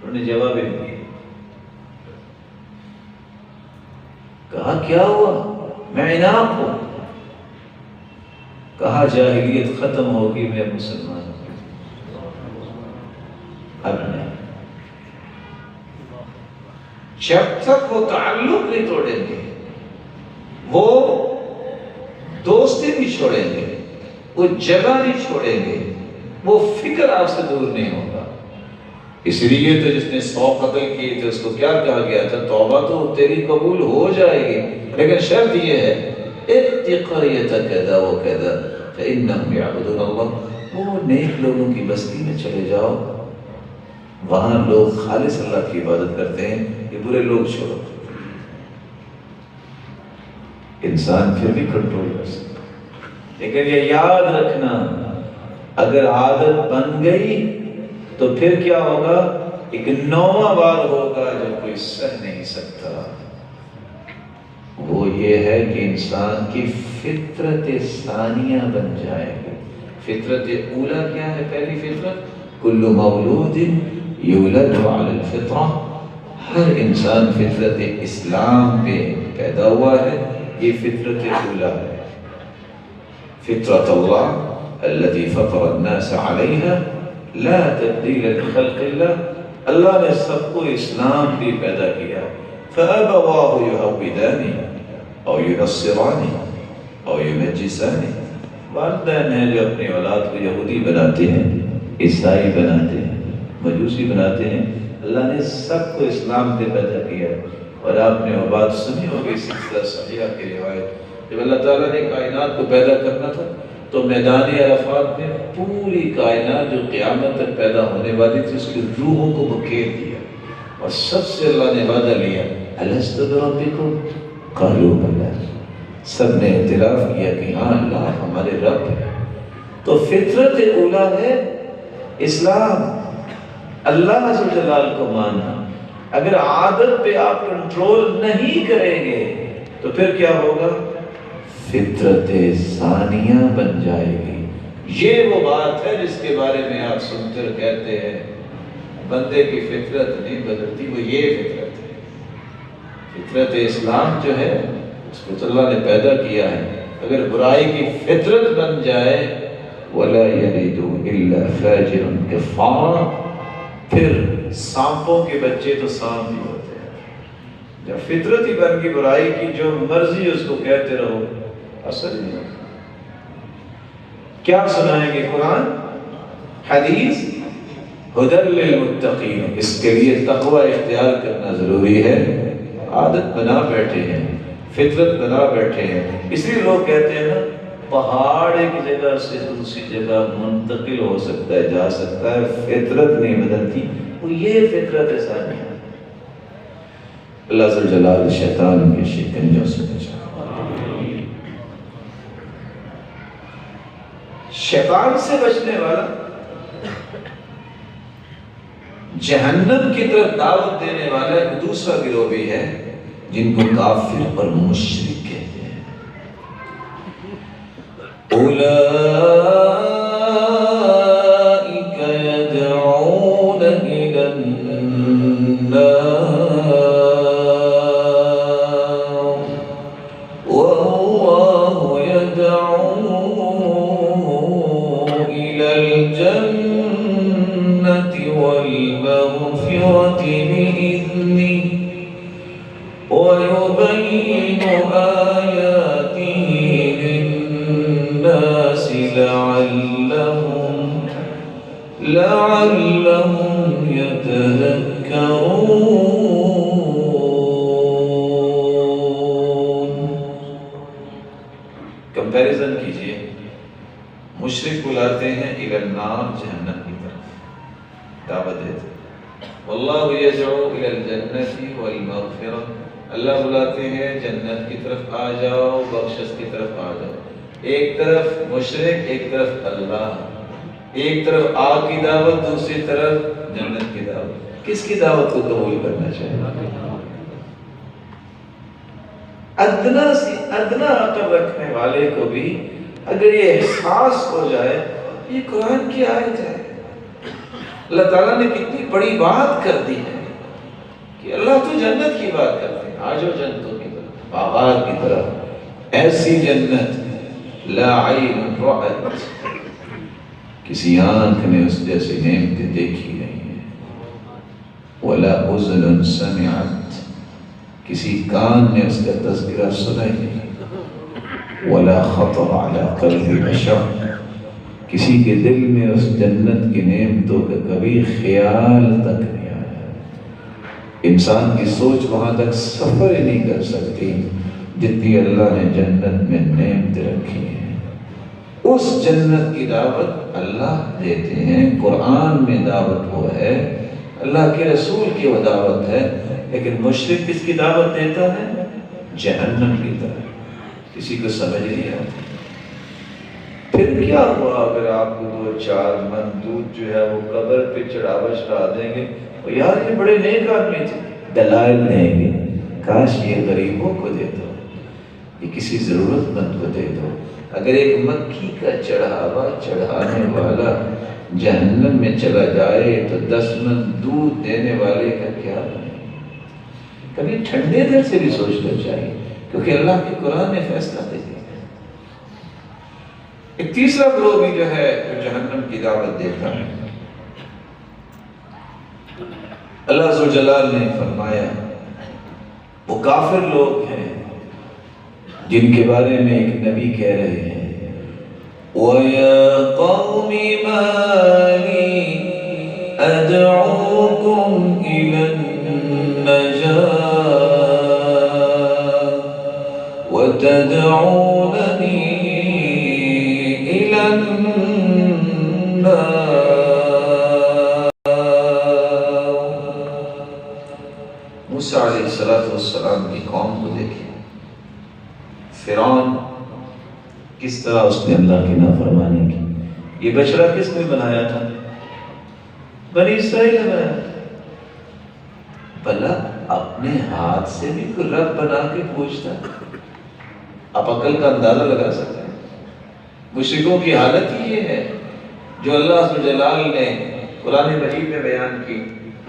انہوں نے جواب نہیں دیا. کہا کیا ہوا؟ میں عناق ہوں. کہا جاہلیت ختم ہوگی، میں مسلمان ہوں. اب نہیں. جب تک وہ تعلق نہیں توڑیں گے، وہ دوستی نہیں چھوڑیں گے، وہ جگہ نہیں چھوڑیں گے، وہ فکر آپ سے دور نہیں ہوگا. اس لیے تو جس نے 100 قتل کیے تھے اس کو کیا کہا گیا تھا؟ توبہ تو تیری قبول ہو جائے گی، لیکن شرط یہ ہے اتق قرية كذا وكذا فإنهم يعبدون الله. وہ نیک لوگوں کی بستی میں چلے جاؤ، وہاں لوگ خالص اللہ کی عبادت کرتے ہیں، یہ برے لوگ چھوڑو. انسان پھر بھی کنٹرول کر سکتا، لیکن یہ یاد رکھنا اگر عادت بن گئی تو پھر کیا ہوگا؟ ایک 9واں بار ہوگا جو کوئی سہ نہیں سکتا. وہ یہ ہے کہ انسان کی فطرت ثانیہ بن جائے گی. فطرت اولا کیا ہے؟ پہلی فطرت کل مولود یولد علی الفطرہ. ہر انسان فطرت اسلام پہ پیدا ہوا ہے، یہ فطرت اولا ہے. فطرت اللہ التي فطر الناس علیہا لا تبدیل لخلق اللہ. اللہ نے سب کو اسلام بھی پیدا کیا. فأبواه يهودانه أو ينصرانه أو يمجسانه. والدین ہیں جو اپنی اولاد کو یہودی بناتے ہیں، عیسائی بناتے ہیں، مجوسی بناتے ہیں. اللہ نے سب کو اسلام پہ پیدا کیا. اور آپ نے وہ بات سنی ہوگی سلسلہ صحیحہ کی روایت، جب اللہ تعالیٰ نے کائنات کو پیدا کرنا تھا تو میدان عرفات میں پوری کائنات جو قیامت تک پیدا ہونے والی تھی اس کی روحوں کو بکھیر دیا، اور سب سے اللہ نے وعدہ لیا الست بربکم قالوا بلی. سب نے اعتراف کیا کہ ہاں اللہ ہمارے رب ہے. تو فطرت اولا ہے اسلام، اللہ عز و جلال کو ماننا. اگر عادت پہ آپ کنٹرول نہیں کریں گے تو پھر کیا ہوگا؟ فطرت ثانیہ بن جائے گی. یہ وہ بات ہے جس کے بارے میں آپ سنتے اور کہتے ہیں بندے کی فطرت نہیں بدلتی، وہ یہ فطرت ہے. فطرت اسلام جو ہے اس کو اللہ نے پیدا کیا ہے. اگر برائی کی فطرت بن جائے وَلَا يَلِدُ إِلَّا فَاجِرٌ كَفَّارٌ. پھر سانپوں کے بچے تو سانپ ہی ہوتے ہیں. جب فطرت ہی بن کی برائی کی جو مرضی اس کو کہتے رہو، اثر نہیں ہوتا. کیا سنائیں گے؟ قرآن، حدیث، ہدی للمتقین. اس کے لیے تقوی اختیار کرنا ضروری ہے. عادت بنا بیٹھے ہیں، فطرت بنا بیٹھے ہیں. اس لیے لوگ کہتے ہیں نا پہاڑ ایک جگہ سے دوسری جگہ منتقل ہو سکتا ہے، جا سکتا ہے، فطرت نہیں بدلتی. وہ یہ فطرت ہے ثانیہ. اللہ ذو جلال شیطان کے شکنجوں سے بچا. شیطان سے بچنے والا جہنم کی طرف دعوت دینے والا ایک دوسرا گروہ بھی ہے جن کو کافر اور مشرک کہتے ہیں. اولئک یدعون الی النار واللہ یدعو الی الجنة والمغفرة بإذنه ويبين آياته للناس لعلهم يتذكرون. کمپیریزن کیجئے. مشرک بلاتے ہیں الی النار، جہنم کی طرف دعوت دیتے. واللہ یدعو الی الجنة والمغفرة. اللہ بلاتے ہیں جنت کی طرف آ جاؤ، بخشش کی طرف آ جاؤ. ایک طرف مشرک، ایک طرف اللہ. ایک طرف آگ کی دعوت، دوسری طرف جنت کی دعوت. کس کی دعوت کو قبول کرنا چاہیے؟ ادنا سے ادنا عقل رکھنے والے کو بھی اگر یہ احساس ہو جائے یہ قرآن کی آیت ہے، اللہ تعالیٰ نے کتنی بڑی بات کر دی ہے کہ اللہ تو جنت کی بات کرتے ہیں، آجو جنتوں کی طرف، باغات کی طرف، ایسی جنت لا عین رأت، کسی آنکھ نے اس جیسی نعمتیں دیکھی نہیں ہیں، ولا اذن سمعت، کسی کان نے اس کا تذکرہ سنا ہی نہیں، ولا خطر علی قلب بشر، کسی کے دل میں اس جنت کی نعمتوں کا کبھی خیال تک نہیں آیا۔ انسان کی سوچ وہاں تک سفر ہی نہیں کر سکتی جتنی اللہ نے جنت میں نعمتیں رکھی ہیں۔ اس جنت کی دعوت اللہ دیتے ہیں، قرآن میں دعوت وہ ہے، اللہ کے رسول کی وہ دعوت ہے، لیکن مشرک کس کی دعوت دیتا ہے؟ جہنم کی طرف۔ کسی کو سمجھ نہیں آتی۔ پھر کیا ہوا اگر آپ کو 2-4 من دودھ جو ہے وہ قبر پہ چڑھاوا چڑھا دیں گے، یار یہ بڑے نیک آدمی تھے، دلائل دیں گے، کاش یہ غریبوں کو دے دو، یہ کسی ضرورت مند کو دے دو۔ اگر ایک مکھی کا چڑھاوا چڑھانے والا جہنم میں چلا جائے تو 10 من دودھ دینے والے کا کیا بنے؟ کبھی ٹھنڈے دل سے بھی سوچنا چاہیے، کیونکہ اللہ کے قرآن نے فیصلہ دے دیا۔ ایک تیسرا گروہ بھی جو ہے جو جہنم کی دعوت دیتا ہے، اللہ عز و جلال نے فرمایا وہ کافر لوگ ہیں جن کے بارے میں ایک نبی کہہ رہے ہیں وَيَا قَوْمِ مَا لِي أَدْعُوكُمْ إِلَى النَّجَاةِ وَتَدْعُونَنِي إِلَى النَّارِ۔ موسیٰ علیہ السلام کی قوم کو دیکھیں، فرعون کس طرح اس نے اللہ کی نافرمانی کی۔ یہ بچڑا کس نے بنایا تھا؟ بنی اسرائیل نے بنایا تھا۔ بھلا اپنے ہاتھ سے بھی کوئی رب بنا کے پوچھتا؟ آپ عقل کا اندازہ لگا سکتے ہیں۔ مشرکوں کی حالت ہی یہ ہے جو اللہ عز و جلال نے قرآن مجید میں بیان کی۔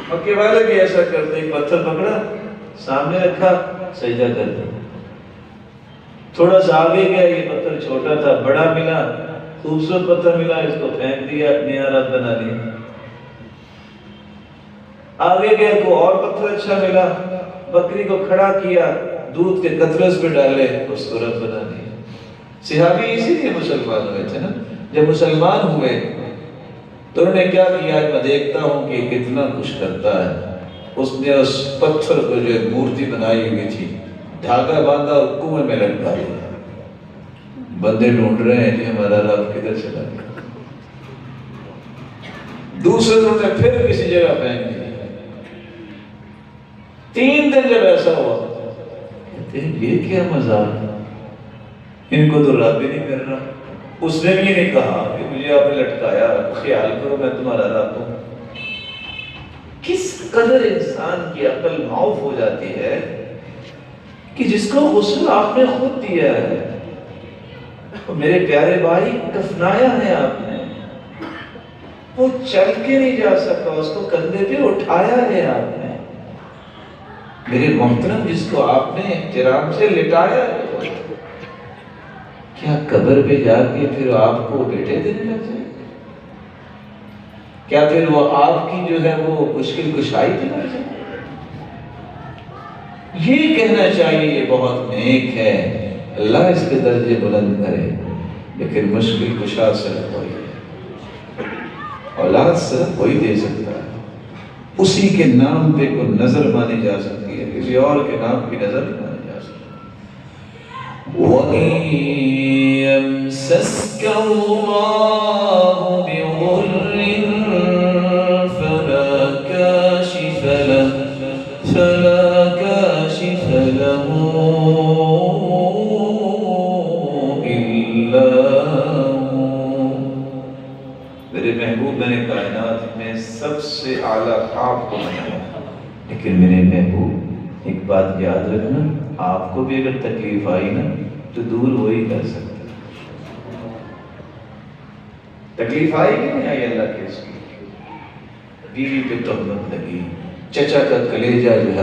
مکے والے بھی ایسا کرتے، ایک پتھر پکڑا، سامنے رکھا، سجدہ کر دیا۔ تھوڑا سا آگے گیا، یہ پتھر چھوٹا تھا، بڑا ملا، خوبصورت پتھر ملا، اس کو پھینک دیا، نیا رب بنا لیا۔ آگے گیا، کوئی اور پتھر اچھا ملا، بکری کو کھڑا کیا، دودھ کے قطرے اس پہ ڈالے، اس کو رب بنا لیا۔ صحابی اسی لیے مسلمان ہوئے تھے نا۔ جب مسلمان ہوئے تو انہوں نے کیا کیا؟ میں دیکھتا ہوں کہ کتنا کچھ کرتا ہے۔ اس نے اس پتھر کو جو مورتی بنائی ہوئی تھی دھاگا باندھا اور کنویں میں لٹکا دیا۔ بندے ڈھونڈ رہے ہیں کہ ہمارا رب کدھر چلا گیا۔ دوسرے دن نے پھر کسی جگہ پھینک دیا۔ 3 دن جب ایسا ہوا، کہتے ہیں یہ کیا مزاق ہے، ان کو تو رب ہی نہیں کر رہا۔ اس نے بھی نہیں کہا کہ مجھے آپ نے لٹکایا، خیال کرو میں تمہارا رب ہوں۔ کس قدر انسان کی عقل معاف ہو جاتی ہے کہ جس کو غسل آپ نے خود دیا ہے، میرے پیارے بھائی کفنایا ہے آپ نے، وہ چل کے نہیں جا سکا، اس کو کندھے پہ اٹھایا ہے آپ نے، میرے محترم جس کو آپ نے احترام سے لٹایا ہے، کیا قبر پہ جا کے پھر آپ کو بیٹے دینے لگ جائے؟ کیا پھر وہ آپ کی جو ہے وہ مشکل کشائی دلا جائے؟ یہ کہنا چاہیے یہ بہت نیک ہے، اللہ اس کے درجے بلند کرے، لیکن مشکل کشا صرف وہی ہے، اولاد صرف وہی دے سکتا ہے۔ اسی کے نام پہ کوئی نظر مانی جا سکتی ہے، کسی اور کے نام کی نظر نہیں مانی جا سکتی۔ وَإِن يَمْسَسْكَ اللَّهُ بِضُرٍّ فَلَا كَاشِفَ لَهُ إِلَّا هُوَ۔ میرے محبوب میں نے کائنات میں سب سے اعلیٰ آپ کو بنایا، لیکن میرے محبوب ایک بات یاد رکھنا، آپ کو بھی اگر تکلیف آئی نا تو دور وہی کر سکتا ہے۔ تکلیف آئی کہ نہیں آئی اللہ کے اس کی؟ بیوی پہ تہمت لگی، چچا کا کلیجہ جو ہے